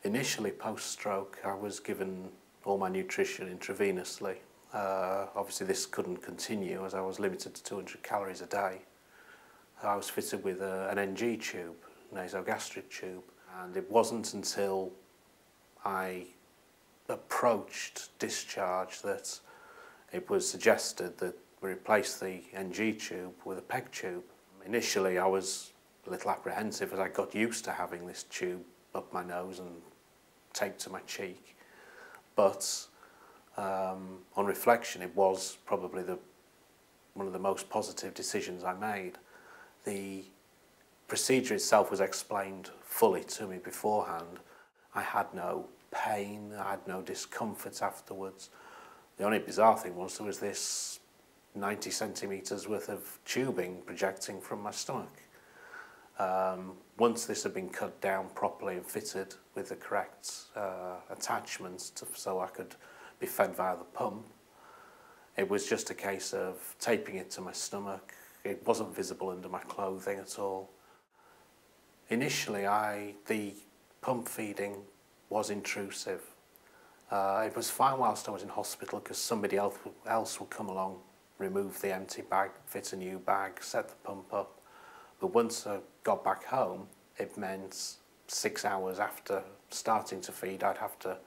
Initially, post-stroke, I was given all my nutrition intravenously. Obviously, this couldn't continue as I was limited to 200 calories a day. I was fitted with an NG tube, naso-gastric tube, and it wasn't until I approached discharge that it was suggested that we replace the NG tube with a PEG tube. Initially, I was a little apprehensive as I got used to having this tube up my nose and taped to my cheek, but on reflection, it was probably one of the most positive decisions I made. The procedure itself was explained fully to me beforehand. I had no pain, I had no discomfort afterwards. The only bizarre thing was there was this 90 centimetres worth of tubing projecting from my stomach. Once this had been cut down properly and fitted with the correct attachments so I could be fed via the pump, it was just a case of taping it to my stomach. It wasn't visible under my clothing at all. Initially, the pump feeding was intrusive. It was fine whilst I was in hospital because somebody else would come along, remove the empty bag, fit a new bag, set the pump up. But once I got back home, it meant 6 hours after starting to feed, the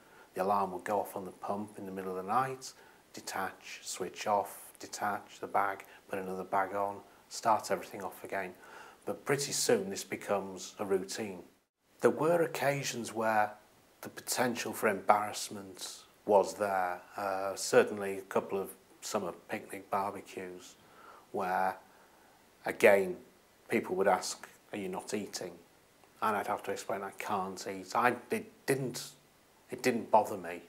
alarm would go off on the pump in the middle of the night, detach, switch off, detach the bag, put another bag on, start everything off again. But pretty soon this becomes a routine. There were occasions where the potential for embarrassment was there. Certainly a couple of summer picnic barbecues where, again, people would ask, "Are you not eating?" And I'd have to explain I can't eat. It didn't bother me.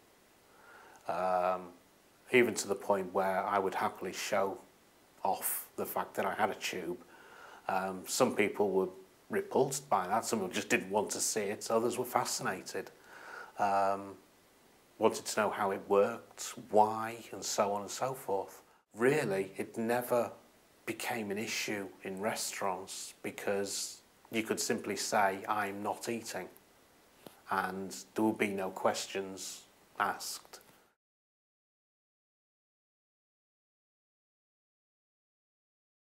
Even to the point where I would happily show off the fact that I had a tube. Some people were repulsed by that, some just didn't want to see it, others were fascinated. Wanted to know how it worked, why, and so on and so forth. Really, it never became an issue in restaurants because you could simply say, "I'm not eating," and there would be no questions asked.